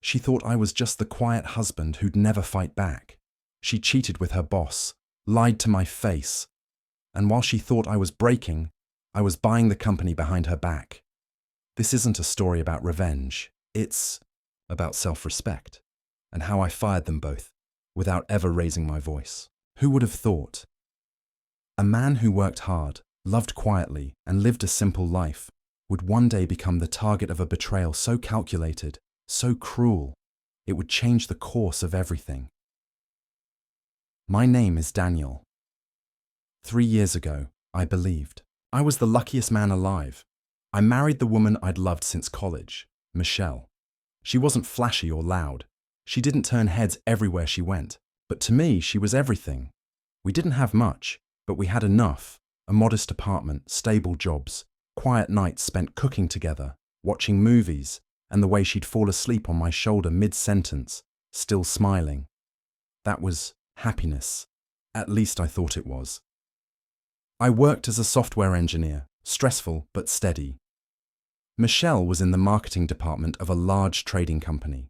She thought I was just the quiet husband who'd never fight back. She cheated with her boss, lied to my face, and while she thought I was breaking, I was buying the company behind her back. This isn't a story about revenge. It's about self-respect, and how I fired them both, without ever raising my voice. Who would have thought? A man who worked hard, loved quietly, and lived a simple life would one day become the target of a betrayal so calculated, so cruel, it would change the course of everything. My name is Daniel. 3 years ago, I believed I was the luckiest man alive. I married the woman I'd loved since college, Michelle. She wasn't flashy or loud. She didn't turn heads everywhere she went. But to me, she was everything. We didn't have much, but we had enough. A modest apartment, stable jobs, quiet nights spent cooking together, watching movies, and the way she'd fall asleep on my shoulder mid-sentence, still smiling. That was happiness. At least I thought it was. I worked as a software engineer, stressful but steady. Michelle was in the marketing department of a large trading company.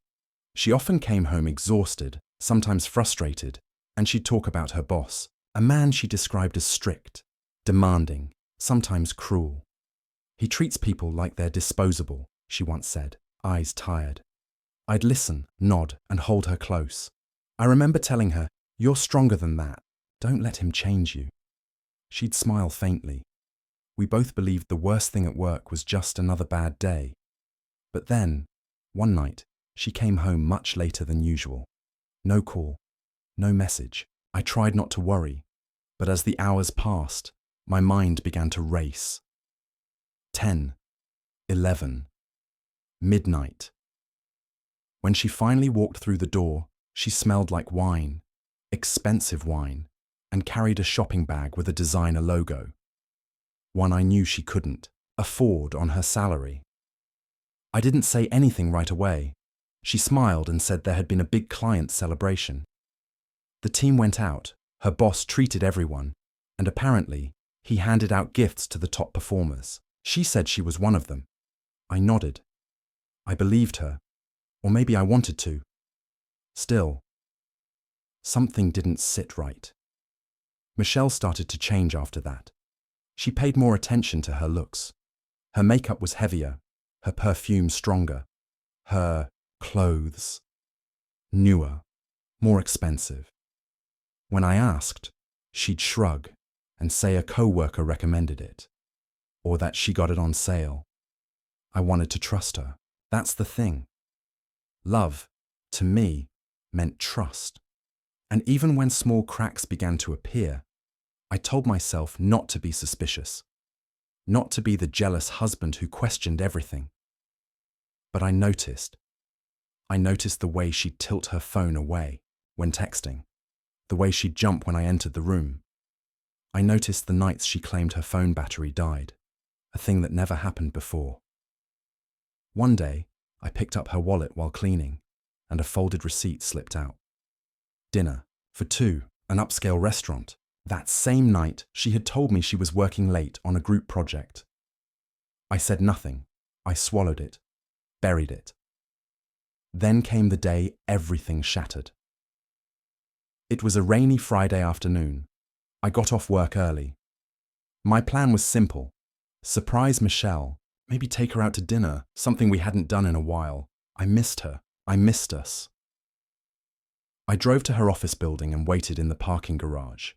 She often came home exhausted, sometimes frustrated, and she'd talk about her boss, a man she described as strict, demanding, sometimes cruel. He treats people like they're disposable, she once said, eyes tired. I'd listen, nod, and hold her close. I remember telling her, "You're stronger than that. Don't let him change you." She'd smile faintly. We both believed the worst thing at work was just another bad day. But then, one night, she came home much later than usual. No call, no message. I tried not to worry, but as the hours passed, my mind began to race. 10, 11, midnight. When she finally walked through the door, she smelled like wine, expensive wine, and carried a shopping bag with a designer logo. One I knew she couldn't afford on her salary. I didn't say anything right away. She smiled and said there had been a big client celebration. The team went out, her boss treated everyone, and apparently, he handed out gifts to the top performers. She said she was one of them. I nodded. I believed her, or maybe I wanted to. Still, something didn't sit right. Michelle started to change after that. She paid more attention to her looks. Her makeup was heavier, her perfume stronger, her clothes newer, more expensive. When I asked, she'd shrug and say a co-worker recommended it, or that she got it on sale. I wanted to trust her. That's the thing. Love, to me, meant trust. And even when small cracks began to appear, I told myself not to be suspicious, not to be the jealous husband who questioned everything. But I noticed the way she'd tilt her phone away when texting, the way she'd jump when I entered the room. I noticed the nights she claimed her phone battery died, a thing that never happened before. One day, I picked up her wallet while cleaning, and a folded receipt slipped out. Dinner, for two, an upscale restaurant. That same night, she had told me she was working late on a group project. I said nothing. I swallowed it, buried it. Then came the day everything shattered. It was a rainy Friday afternoon. I got off work early. My plan was simple. Surprise Michelle, maybe take her out to dinner, something we hadn't done in a while. I missed her. I missed us. I drove to her office building and waited in the parking garage.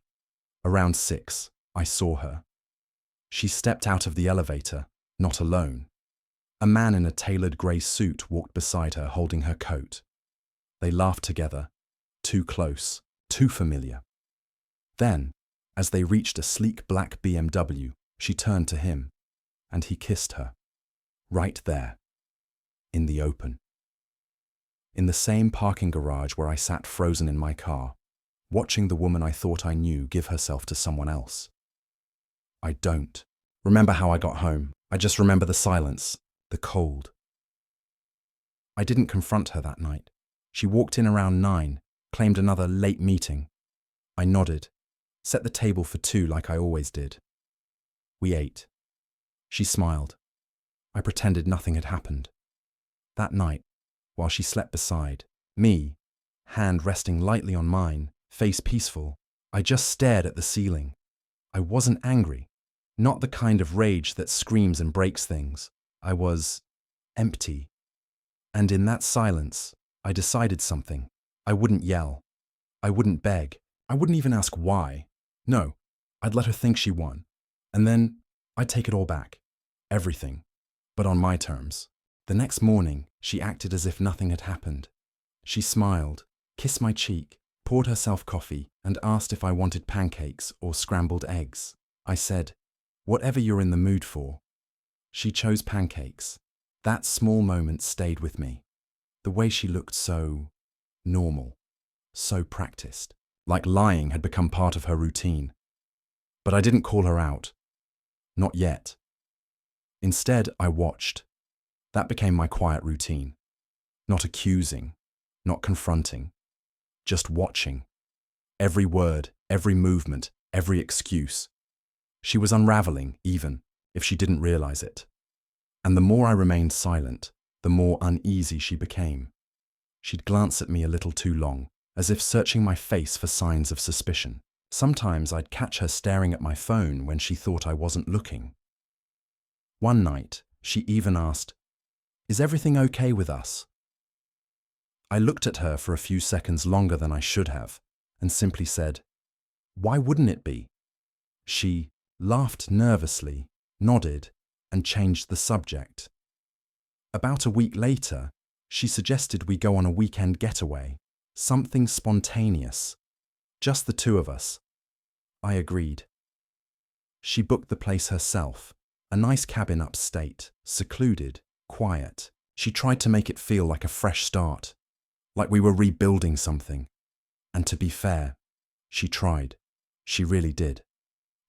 Around 6, I saw her. She stepped out of the elevator, not alone. A man in a tailored grey suit walked beside her holding her coat. They laughed together, too close, too familiar. Then, as they reached a sleek black BMW, she turned to him, and he kissed her. Right there, in the open. In the same parking garage where I sat frozen in my car, watching the woman I thought I knew give herself to someone else. I don't remember how I got home. I just remember the silence, the cold. I didn't confront her that night. She walked in around 9, claimed another late meeting. I nodded, set the table for 2 like I always did. We ate. She smiled. I pretended nothing had happened. That night, while she slept beside me, hand resting lightly on mine, face peaceful. I just stared at the ceiling. I wasn't angry, not the kind of rage that screams and breaks things. I was empty. And in that silence, I decided something. I wouldn't yell. I wouldn't beg. I wouldn't even ask why. No, I'd let her think she won. And then I'd take it all back. Everything. But on my terms. The next morning, she acted as if nothing had happened. She smiled, kissed my cheek, poured herself coffee, and asked if I wanted pancakes or scrambled eggs. I said, "Whatever you're in the mood for." She chose pancakes. That small moment stayed with me. The way she looked so normal, so practiced, like lying had become part of her routine. But I didn't call her out. Not yet. Instead, I watched. That became my quiet routine. Not accusing, not confronting, just watching. Every word, every movement, every excuse. She was unraveling, even if she didn't realize it. And the more I remained silent, the more uneasy she became. She'd glance at me a little too long, as if searching my face for signs of suspicion. Sometimes I'd catch her staring at my phone when she thought I wasn't looking. One night, she even asked, "Is everything okay with us?" I looked at her for a few seconds longer than I should have, and simply said, "Why wouldn't it be?" She laughed nervously, nodded, and changed the subject. About a week later, she suggested we go on a weekend getaway, something spontaneous, just the two of us. I agreed. She booked the place herself, a nice cabin upstate, secluded, quiet. She tried to make it feel like a fresh start, like we were rebuilding something. And to be fair, she tried. She really did.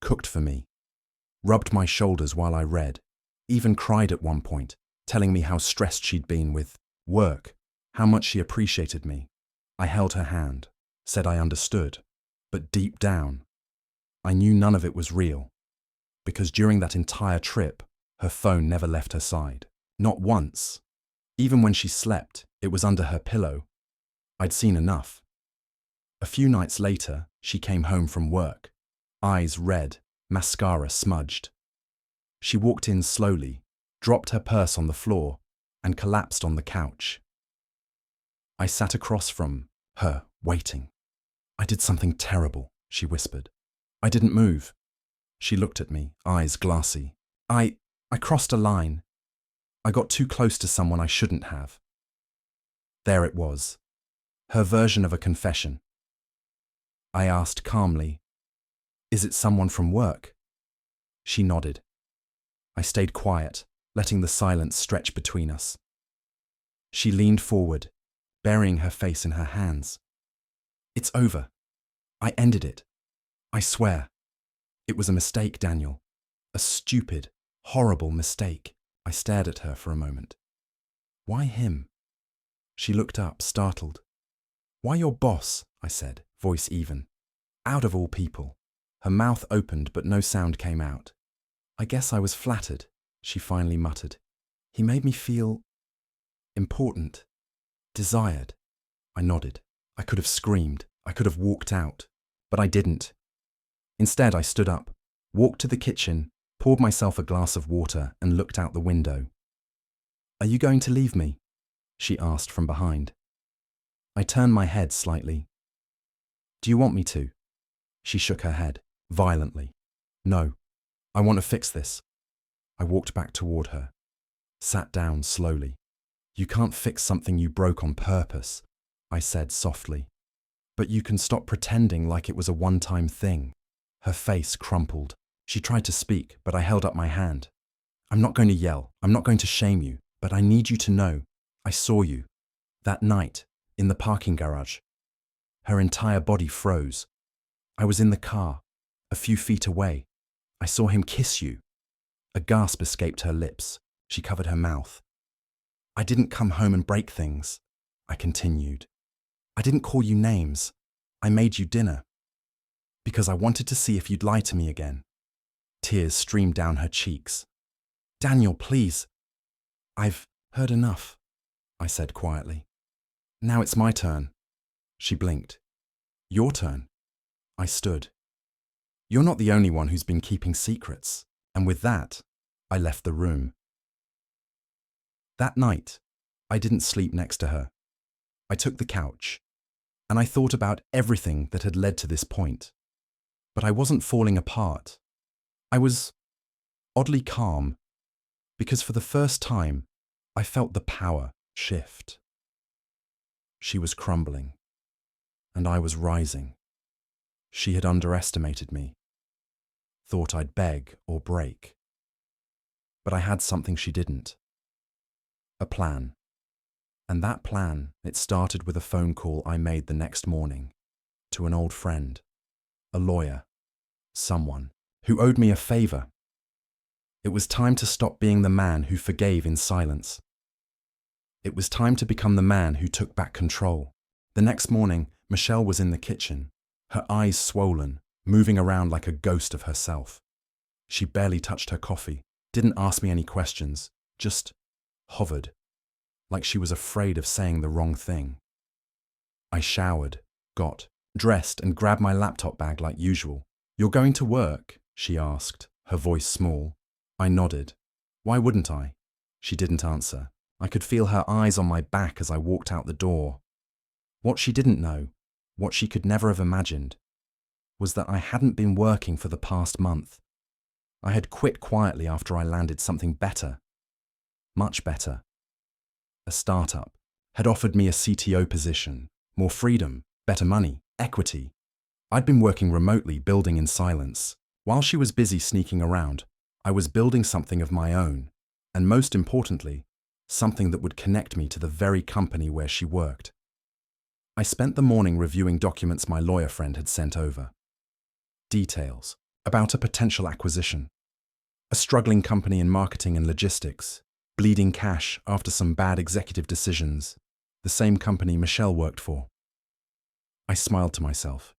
Cooked for me, rubbed my shoulders while I read, even cried at one point, telling me how stressed she'd been with work, how much she appreciated me. I held her hand, said I understood, but deep down, I knew none of it was real, because during that entire trip, her phone never left her side. Not once. Even when she slept, it was under her pillow. I'd seen enough. A few nights later, she came home from work, eyes red, mascara smudged. She walked in slowly, dropped her purse on the floor, and collapsed on the couch. I sat across from her, waiting. "I did something terrible," she whispered. I didn't move. She looked at me, eyes glassy. I crossed a line. I got too close to someone I shouldn't have. There it was, her version of a confession. I asked calmly, "Is it someone from work?" She nodded. I stayed quiet, letting the silence stretch between us. She leaned forward, burying her face in her hands. "It's over. I ended it. I swear. It was a mistake, Daniel. A stupid, horrible mistake." I stared at her for a moment. "Why him?" She looked up, startled. "Why your boss?" I said, voice even. "Out of all people." Her mouth opened, but no sound came out. "I guess I was flattered," she finally muttered. "He made me feel important, desired." I nodded. I could have screamed. I could have walked out. But I didn't. Instead, I stood up, walked to the kitchen, poured myself a glass of water, and looked out the window. "Are you going to leave me?" she asked from behind. I turned my head slightly. "Do you want me to?" She shook her head, violently. "No, I want to fix this." I walked back toward her, sat down slowly. "You can't fix something you broke on purpose," I said softly. "But you can stop pretending like it was a one-time thing." Her face crumpled. She tried to speak, but I held up my hand. "I'm not going to yell. I'm not going to shame you, but I need you to know I saw you that night in the parking garage." Her entire body froze. "I was in the car, a few feet away. I saw him kiss you." A gasp escaped her lips. She covered her mouth. "I didn't come home and break things," I continued. "I didn't call you names. I made you dinner. Because I wanted to see if you'd lie to me again." Tears streamed down her cheeks. "Daniel, please." "I've heard enough," I said quietly. Now it's my turn. She blinked. Your turn. I stood. You're not the only one who's been keeping secrets. And with that, I left the room. That night, I didn't sleep next to her. I took the couch, and I thought about everything that had led to this point. But I wasn't falling apart. I was oddly calm, because for the first time, I felt the power shift. She was crumbling, and I was rising. She had underestimated me, thought I'd beg or break. But I had something she didn't. A plan. And that plan, it started with a phone call I made the next morning to an old friend, a lawyer, someone who owed me a favor. It was time to stop being the man who forgave in silence. It was time to become the man who took back control. The next morning, Michelle was in the kitchen, her eyes swollen, moving around like a ghost of herself. She barely touched her coffee, didn't ask me any questions, just hovered, like she was afraid of saying the wrong thing. I showered, got dressed, and grabbed my laptop bag like usual. You're going to work? She asked, her voice small. I nodded. Why wouldn't I? She didn't answer. I could feel her eyes on my back as I walked out the door. What she didn't know, what she could never have imagined, was that I hadn't been working for the past month. I had quit quietly after I landed something better. Much better. A startup had offered me a CTO position, more freedom, better money, equity. I'd been working remotely, building in silence. While she was busy sneaking around, I was building something of my own, and most importantly, something that would connect me to the very company where she worked. I spent the morning reviewing documents my lawyer friend had sent over. Details about a potential acquisition, a struggling company in marketing and logistics, bleeding cash after some bad executive decisions, the same company Michelle worked for. I smiled to myself.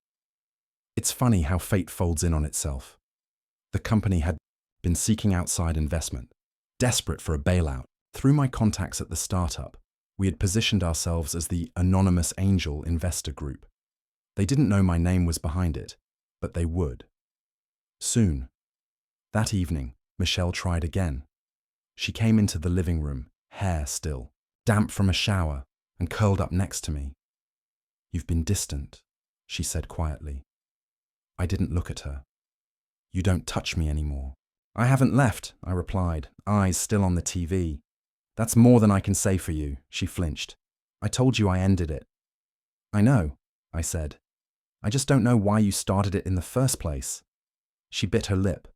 It's funny how fate folds in on itself. The company had been seeking outside investment, desperate for a bailout. Through my contacts at the startup, we had positioned ourselves as the anonymous angel investor group. They didn't know my name was behind it, but they would. Soon. That evening, Michelle tried again. She came into the living room, hair still, damp from a shower, and curled up next to me. You've been distant, she said quietly. I didn't look at her. You don't touch me anymore. I haven't left, I replied, eyes still on the TV. That's more than I can say for you, she flinched. I told you I ended it. I know, I said. I just don't know why you started it in the first place. She bit her lip,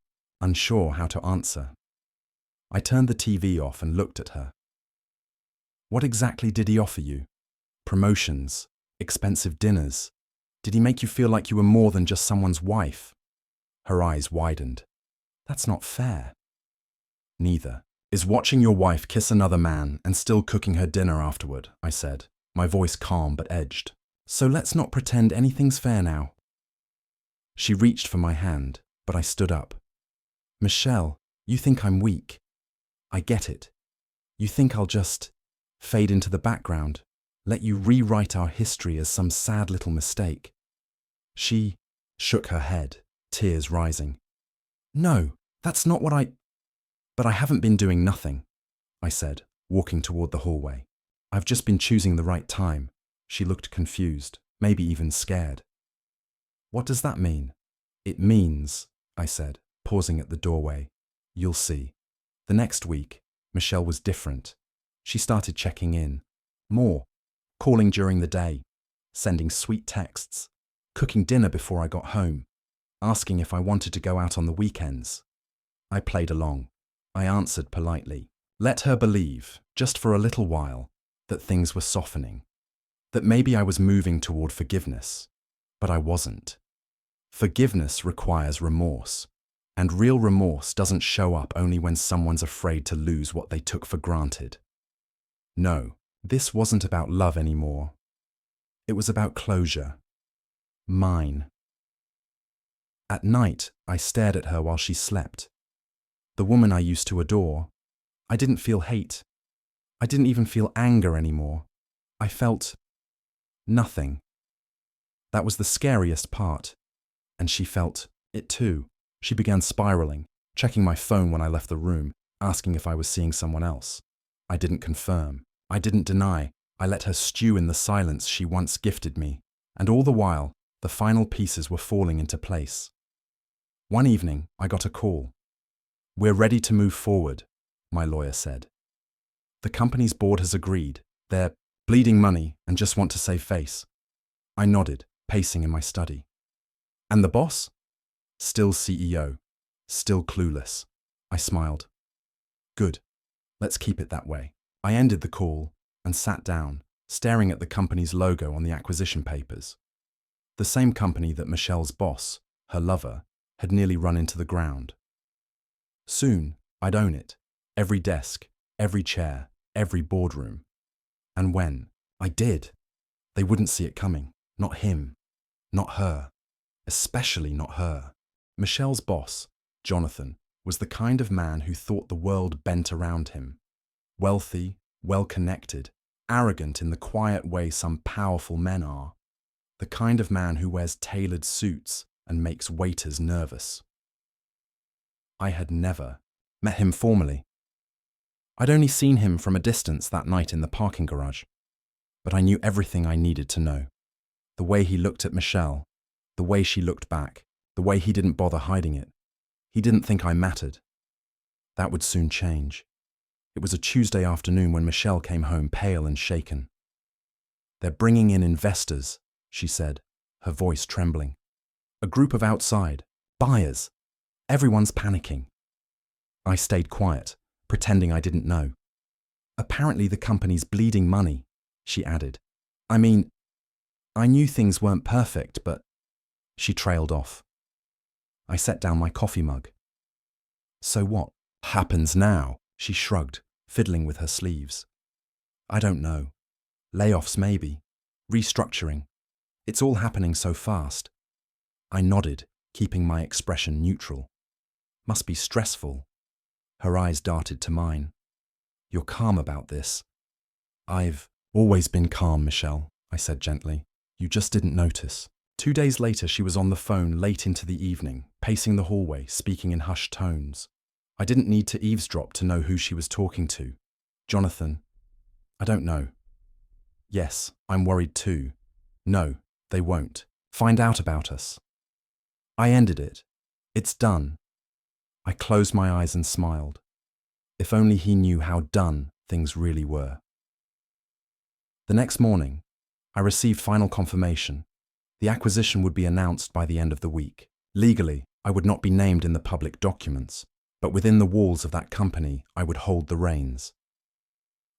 unsure how to answer. I turned the TV off and looked at her. What exactly did he offer you? Promotions? Expensive dinners? Did he make you feel like you were more than just someone's wife? Her eyes widened. That's not fair. Neither is watching your wife kiss another man and still cooking her dinner afterward, I said, my voice calm but edged. So let's not pretend anything's fair now. She reached for my hand, but I stood up. Michelle, you think I'm weak. I get it. You think I'll just fade into the background, let you rewrite our history as some sad little mistake. She shook her head, tears rising. No, that's not what I... But I haven't been doing nothing, I said, walking toward the hallway. I've just been choosing the right time. She looked confused, maybe even scared. What does that mean? It means, I said, pausing at the doorway. You'll see. The next week, Michelle was different. She started checking in. More. Calling during the day. Sending sweet texts. Cooking dinner before I got home. Asking if I wanted to go out on the weekends. I played along. I answered politely. Let her believe, just for a little while, that things were softening. That maybe I was moving toward forgiveness. But I wasn't. Forgiveness requires remorse. And real remorse doesn't show up only when someone's afraid to lose what they took for granted. No, this wasn't about love anymore. It was about closure. Mine. At night, I stared at her while she slept. The woman I used to adore. I didn't feel hate. I didn't even feel anger anymore. I felt nothing. That was the scariest part. And she felt it too. She began spiraling, checking my phone when I left the room, asking if I was seeing someone else. I didn't confirm. I didn't deny. I let her stew in the silence she once gifted me. And all the while, the final pieces were falling into place. One evening, I got a call. "We're ready to move forward," my lawyer said. "The company's board has agreed. They're bleeding money and just want to save face." I nodded, pacing in my study. "And the boss?" "Still CEO. Still clueless." I smiled. "Good. Let's keep it that way." I ended the call and sat down, staring at the company's logo on the acquisition papers. The same company that Michelle's boss, her lover, had nearly run into the ground. Soon, I'd own it. Every desk, every chair, every boardroom. And when I did, they wouldn't see it coming. Not him. Not her. Especially not her. Michelle's boss, Jonathan, was the kind of man who thought the world bent around him. Wealthy, well-connected, arrogant in the quiet way some powerful men are. The kind of man who wears tailored suits and makes waiters nervous. I had never met him formally. I'd only seen him from a distance that night in the parking garage. But I knew everything I needed to know. The way he looked at Michelle, the way she looked back, the way he didn't bother hiding it. He didn't think I mattered. That would soon change. It was a Tuesday afternoon when Michelle came home pale and shaken. "They're bringing in investors," she said, her voice trembling. "A group of outside buyers. Everyone's panicking." I stayed quiet, pretending I didn't know. "Apparently the company's bleeding money," she added. "I mean, I knew things weren't perfect, but..." She trailed off. I set down my coffee mug. "So what happens now?" She shrugged, fiddling with her sleeves. "I don't know. Layoffs maybe. Restructuring. It's all happening so fast." I nodded, keeping my expression neutral. "Must be stressful." Her eyes darted to mine. "You're calm about this." "I've always been calm, Michelle," I said gently. "You just didn't notice." 2 days later, she was on the phone late into the evening, pacing the hallway, speaking in hushed tones. I didn't need to eavesdrop to know who she was talking to. "Jonathan, I don't know." "Yes, I'm worried too." "No, they won't. Find out about us." I ended it. "It's done." I closed my eyes and smiled. If only he knew how done things really were. The next morning, I received final confirmation. The acquisition would be announced by the end of the week. Legally, I would not be named in the public documents, but within the walls of that company, I would hold the reins.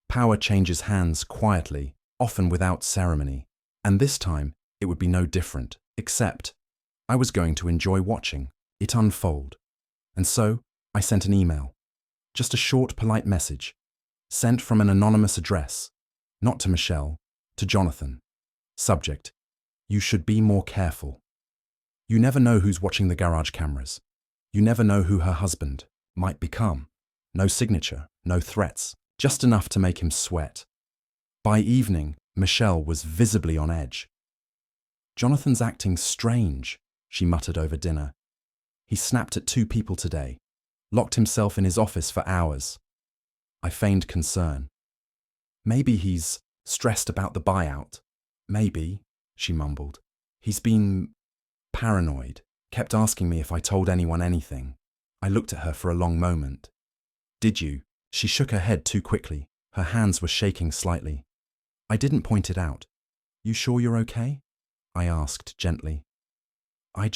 Power changes hands quietly, often without ceremony, and this time it would be no different, except I was going to enjoy watching it unfold. And so I sent an email, just a short, polite message, sent from an anonymous address, not to Michelle, to Jonathan. Subject: "You should be more careful." You never know who's watching the garage cameras. You never know who her husband might become. No signature, no threats, just enough to make him sweat. By evening, Michelle was visibly on edge. "Jonathan's acting strange," she muttered over dinner. "He snapped at 2 people today, locked himself in his office for hours." I feigned concern. "Maybe he's stressed about the buyout." "Maybe," she mumbled. "He's been paranoid, kept asking me if I told anyone anything." I looked at her for a long moment. "Did you?" She shook her head too quickly. Her hands were shaking slightly. I didn't point it out. "You sure you're okay?" I asked gently. I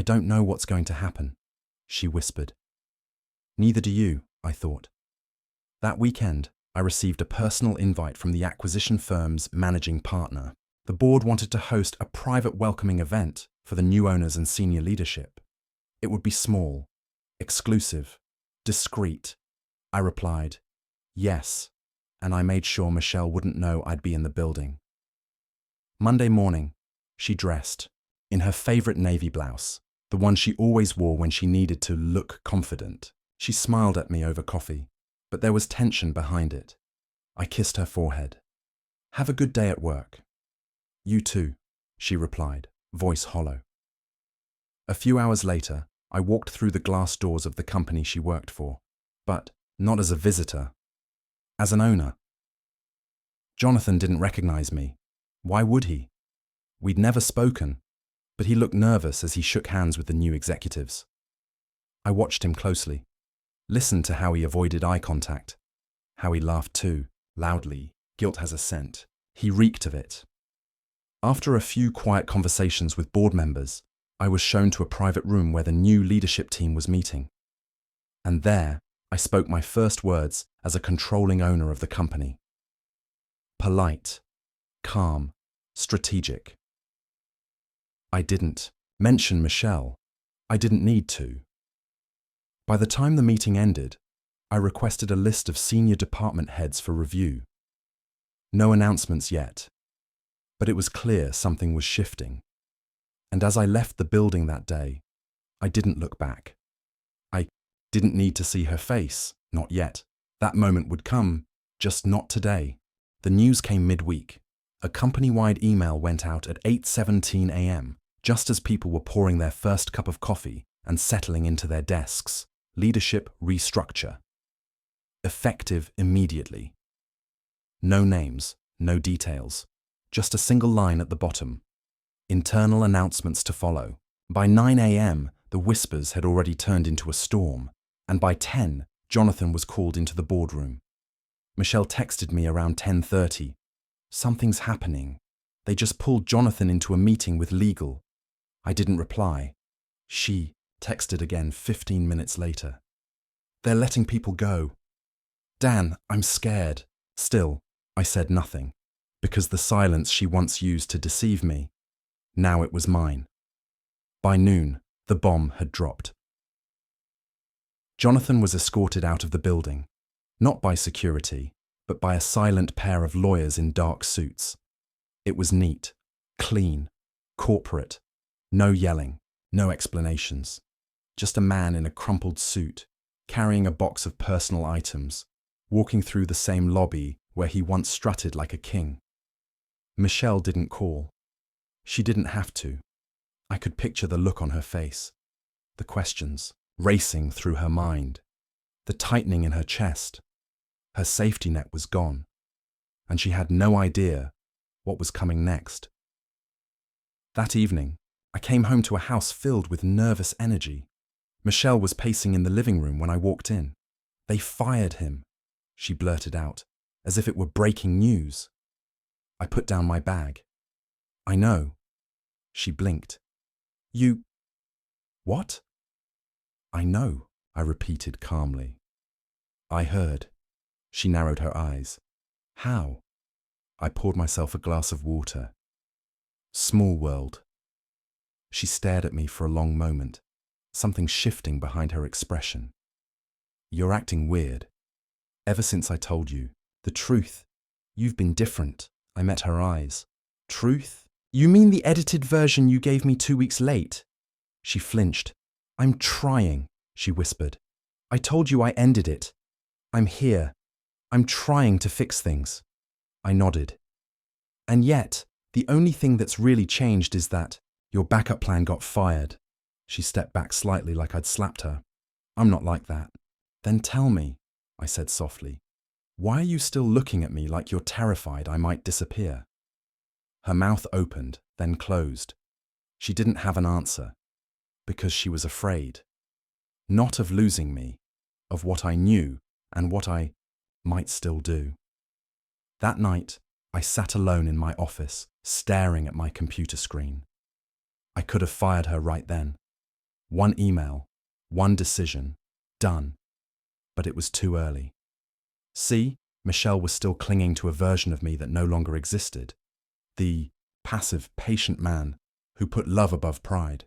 don't know what's going to happen," she whispered. "Neither do you," I thought. That weekend, I received a personal invite from the acquisition firm's managing partner. The board wanted to host a private welcoming event for the new owners and senior leadership. It would be small, exclusive, discreet. I replied, "Yes," and I made sure Michelle wouldn't know I'd be in the building. Monday morning, she dressed, in her favorite navy blouse, the one she always wore when she needed to look confident. She smiled at me over coffee, but there was tension behind it. I kissed her forehead. "Have a good day at work." "You too," she replied, voice hollow. A few hours later, I walked through the glass doors of the company she worked for, but not as a visitor, as an owner. Jonathan didn't recognize me. Why would he? We'd never spoken, but he looked nervous as he shook hands with the new executives. I watched him closely, listened to how he avoided eye contact, how he laughed too, loudly. Guilt has a scent. He reeked of it. After a few quiet conversations with board members, I was shown to a private room where the new leadership team was meeting. And there, I spoke my first words as a controlling owner of the company. Polite, calm, strategic. I didn't mention Michelle. I didn't need to. By the time the meeting ended, I requested a list of senior department heads for review. No announcements yet, but it was clear something was shifting. And as I left the building that day, I didn't look back. I didn't need to see her face, not yet. That moment would come, just not today. The news came midweek. A company-wide email went out at 8:17 a.m., just as people were pouring their first cup of coffee and settling into their desks. Leadership restructure. Effective immediately. No names, no details, just a single line at the bottom. Internal announcements to follow. By 9 a.m., the whispers had already turned into a storm, and by 10, Jonathan was called into the boardroom. Michelle texted me around 10:30. "Something's happening. They just pulled Jonathan into a meeting with legal." I didn't reply. She texted again 15 minutes later. "They're letting people go." "Dan, I'm scared." Still, I said nothing, because the silence she once used to deceive me, now it was mine. By noon, the bomb had dropped. Jonathan was escorted out of the building, not by security, but by a silent pair of lawyers in dark suits. It was neat, clean, corporate, no yelling, no explanations. Just a man in a crumpled suit, carrying a box of personal items, walking through the same lobby where he once strutted like a king. Michelle didn't call. She didn't have to. I could picture the look on her face, the questions racing through her mind, the tightening in her chest. Her safety net was gone, and she had no idea what was coming next. That evening, I came home to a house filled with nervous energy. Michelle was pacing in the living room when I walked in. "They fired him," she blurted out, as if it were breaking news. I put down my bag. "I know." She blinked. "You... what?" "I know," I repeated calmly. "I heard." She narrowed her eyes. "How?" I poured myself a glass of water. "Small world." She stared at me for a long moment, something shifting behind her expression. "You're acting weird. Ever since I told you the truth, you've been different." I met her eyes. "Truth? You mean the edited version you gave me 2 weeks late?" She flinched. "I'm trying," she whispered. "I told you I ended it. I'm here. I'm trying to fix things." I nodded. "And yet, the only thing that's really changed is that your backup plan got fired." She stepped back slightly like I'd slapped her. "I'm not like that." "Then tell me," I said softly. "Why are you still looking at me like you're terrified I might disappear?" Her mouth opened, then closed. She didn't have an answer, because she was afraid. Not of losing me, of what I knew and what I might still do. That night, I sat alone in my office, staring at my computer screen. I could have fired her right then. One email, one decision, done. But it was too early. See, Michelle was still clinging to a version of me that no longer existed. The passive, patient man who put love above pride.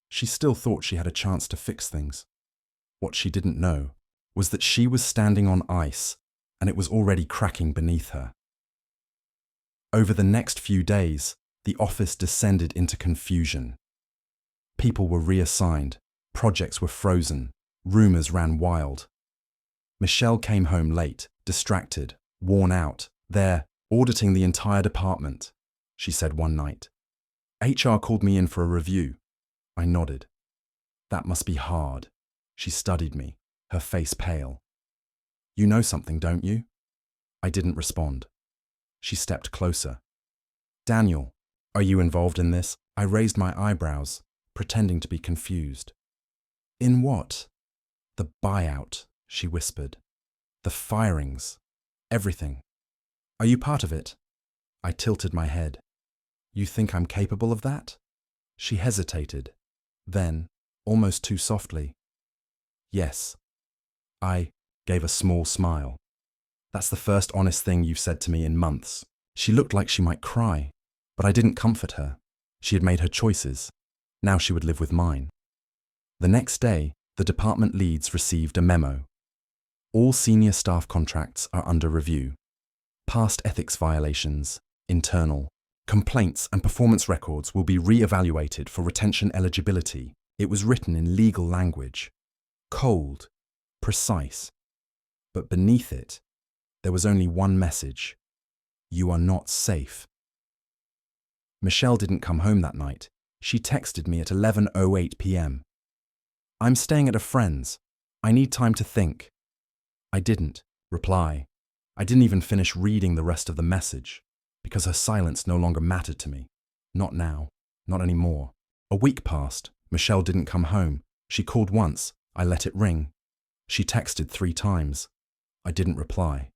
She still thought she had a chance to fix things. What she didn't know was that she was standing on ice, and it was already cracking beneath her. Over the next few days, the office descended into confusion. People were reassigned, projects were frozen, rumors ran wild. Michelle came home late, distracted, worn out, there, auditing the entire department, she said one night. HR called me in for a review. I nodded. That must be hard. She studied me, her face pale. You know something, don't you? I didn't respond. She stepped closer. Daniel, are you involved in this? I raised my eyebrows, pretending to be confused. In what? The buyout, she whispered. The firings. Everything. Are you part of it? I tilted my head. You think I'm capable of that? She hesitated. Then, almost too softly. Yes. I gave a small smile. That's the first honest thing you've said to me in months. She looked like she might cry, but I didn't comfort her. She had made her choices. Now she would live with mine. The next day, the department leads received a memo. All senior staff contracts are under review. Past ethics violations, internal, complaints and performance records will be re-evaluated for retention eligibility. It was written in legal language. Cold, precise. But beneath it, there was only one message. You are not safe. Michelle didn't come home that night. She texted me at 11:08 p.m. I'm staying at a friend's. I need time to think. I didn't reply. I didn't even finish reading the rest of the message, because her silence no longer mattered to me. Not now. Not anymore. A week passed. Michelle didn't come home. She called once. I let it ring. She texted 3 times. I didn't reply.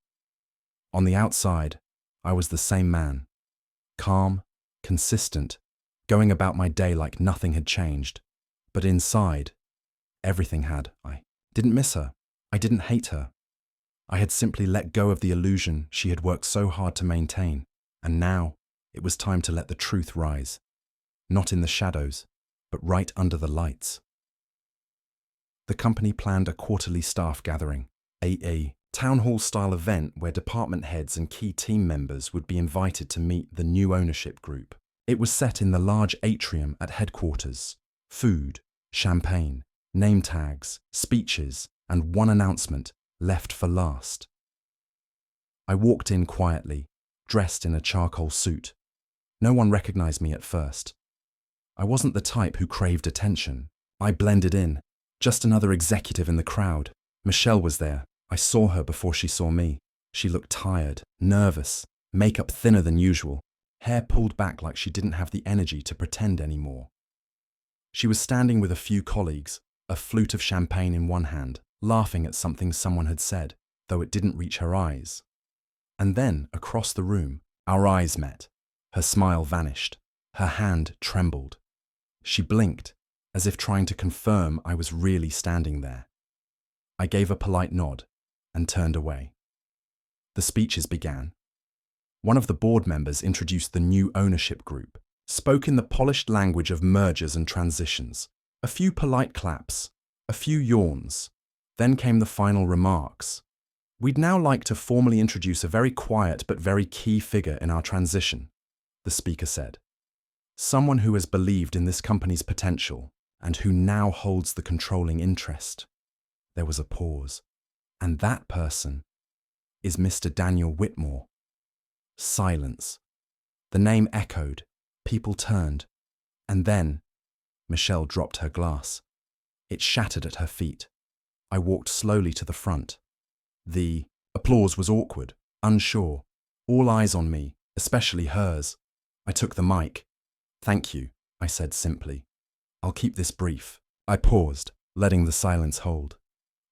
On the outside, I was the same man. Calm, consistent, going about my day like nothing had changed. But inside, everything had. I didn't miss her. I didn't hate her. I had simply let go of the illusion she had worked so hard to maintain, and now it was time to let the truth rise. Not in the shadows, but right under the lights. The company planned a quarterly staff gathering, a town hall-style event where department heads and key team members would be invited to meet the new ownership group. It was set in the large atrium at headquarters. Food, champagne, name tags, speeches, and one announcement left for last. I walked in quietly, dressed in a charcoal suit. No one recognized me at first. I wasn't the type who craved attention. I blended in, just another executive in the crowd. Michelle was there. I saw her before she saw me. She looked tired, nervous, makeup thinner than usual, hair pulled back like she didn't have the energy to pretend anymore. She was standing with a few colleagues, a flute of champagne in one hand, laughing at something someone had said, though it didn't reach her eyes. And then, across the room, our eyes met. Her smile vanished. Her hand trembled. She blinked, as if trying to confirm I was really standing there. I gave a polite nod and turned away. The speeches began. One of the board members introduced the new ownership group, spoke in the polished language of mergers and transitions. A few polite claps, a few yawns. Then came the final remarks. We'd now like to formally introduce a very quiet but very key figure in our transition, the speaker said. Someone who has believed in this company's potential and who now holds the controlling interest. There was a pause. And that person is Mr. Daniel Whitmore. Silence. The name echoed. People turned. And then, Michelle dropped her glass. It shattered at her feet. I walked slowly to the front. The applause was awkward, unsure. All eyes on me, especially hers. I took the mic. Thank you, I said simply. I'll keep this brief. I paused, letting the silence hold.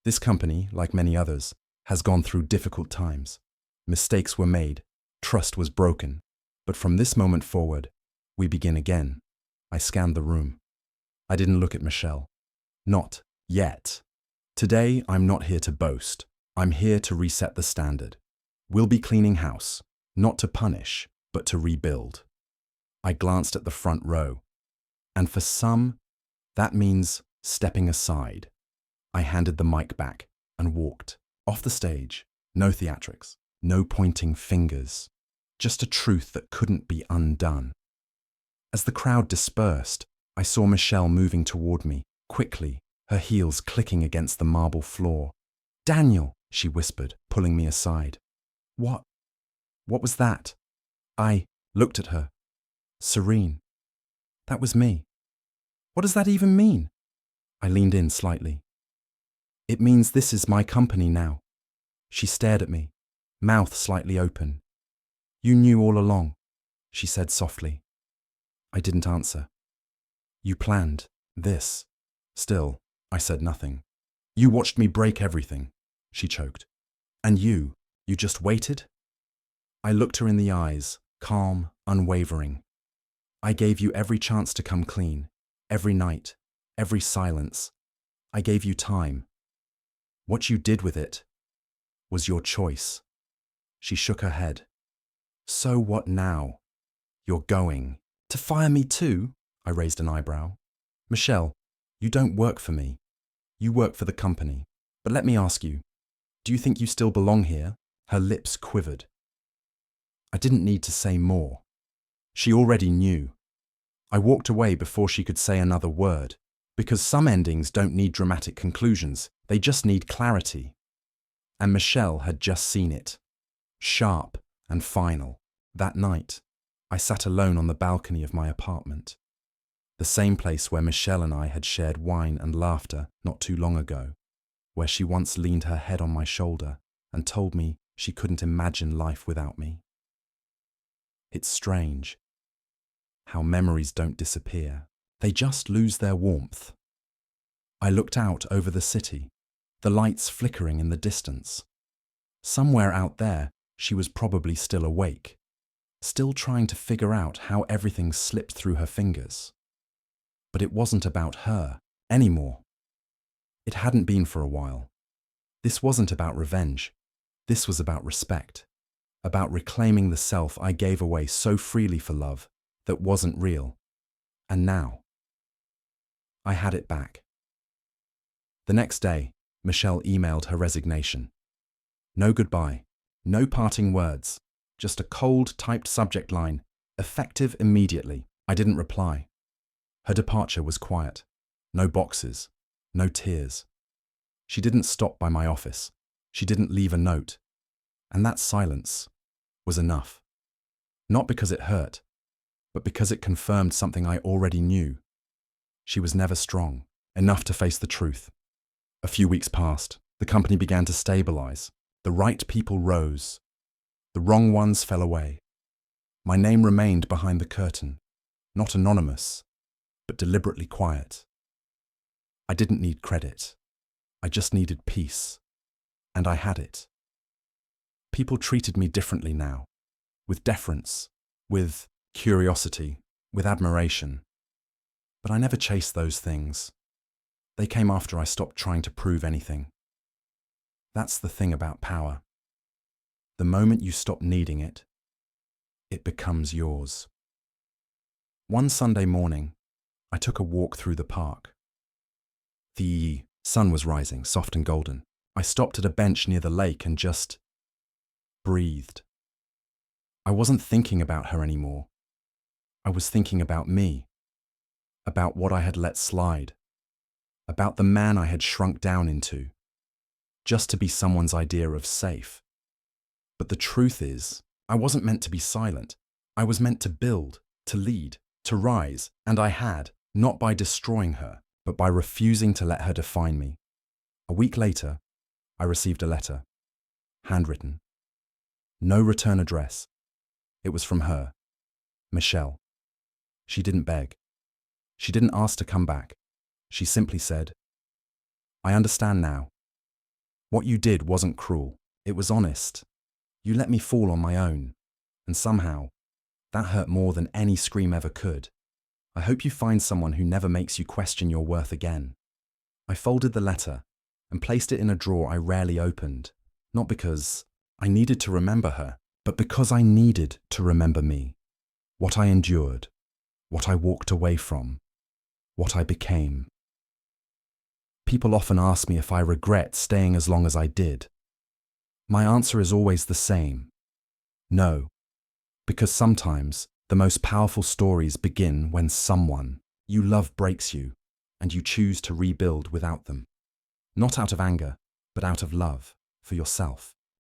This company, like many others, has gone through difficult times. Mistakes were made, trust was broken. But from this moment forward, we begin again. I scanned the room. I didn't look at Michelle. Not yet. Today, I'm not here to boast. I'm here to reset the standard. We'll be cleaning house, not to punish, but to rebuild. I glanced at the front row. And for some, that means stepping aside. I handed the mic back and walked off the stage. No theatrics, no pointing fingers, just a truth that couldn't be undone. As the crowd dispersed, I saw Michelle moving toward me, quickly, her heels clicking against the marble floor. Daniel, she whispered, pulling me aside. What? What was that? I looked at her. Serene. That was me. What does that even mean? I leaned in slightly. It means this is my company now. She stared at me, mouth slightly open. You knew all along, she said softly. I didn't answer. You planned this. Still, I said nothing. You watched me break everything, she choked. And you just waited? I looked her in the eyes, calm, unwavering. I gave you every chance to come clean, every night, every silence. I gave you time. What you did with it was your choice. She shook her head. So what now? You're going. To fire me too? I raised an eyebrow. Michelle, you don't work for me. You work for the company. But let me ask you, do you think you still belong here? Her lips quivered. I didn't need to say more. She already knew. I walked away before she could say another word, because some endings don't need dramatic conclusions, they just need clarity. And Michelle had just seen it. Sharp and final. That night, I sat alone on the balcony of my apartment. The same place where Michelle and I had shared wine and laughter not too long ago, where she once leaned her head on my shoulder and told me she couldn't imagine life without me. It's strange how memories don't disappear. They just lose their warmth. I looked out over the city, the lights flickering in the distance. Somewhere out there, she was probably still awake, still trying to figure out how everything slipped through her fingers. But it wasn't about her anymore. It hadn't been for a while. This wasn't about revenge. This was about respect, about reclaiming the self I gave away so freely for love that wasn't real. And now, I had it back. The next day, Michelle emailed her resignation. No goodbye, no parting words, just a cold typed subject line, effective immediately. I didn't reply. Her departure was quiet. No boxes, no tears. She didn't stop by my office. She didn't leave a note. And that silence was enough. Not because it hurt, but because it confirmed something I already knew. She was never strong enough to face the truth. A few weeks passed. The company began to stabilize. The right people rose. The wrong ones fell away. My name remained behind the curtain, not anonymous, but deliberately quiet. I didn't need credit. I just needed peace. And I had it. People treated me differently now, with deference, with curiosity, with admiration. But I never chased those things. They came after I stopped trying to prove anything. That's the thing about power. The moment you stop needing it, it becomes yours. One Sunday morning, I took a walk through the park. The sun was rising, soft and golden. I stopped at a bench near the lake and just breathed. I wasn't thinking about her anymore. I was thinking about me, about what I had let slide, about the man I had shrunk down into, just to be someone's idea of safe. But the truth is, I wasn't meant to be silent. I was meant to build, to lead, to rise, and I had, not by destroying her, but by refusing to let her define me. A week later, I received a letter, handwritten. No return address. It was from her, Michelle. She didn't beg. She didn't ask to come back. She simply said, I understand now. What you did wasn't cruel. It was honest. You let me fall on my own. And somehow, that hurt more than any scream ever could. I hope you find someone who never makes you question your worth again. I folded the letter and placed it in a drawer I rarely opened, not because I needed to remember her, but because I needed to remember me, what I endured, what I walked away from, what I became. People often ask me if I regret staying as long as I did. My answer is always the same. No, because sometimes the most powerful stories begin when someone you love breaks you and you choose to rebuild without them. Not out of anger, but out of love. for yourself.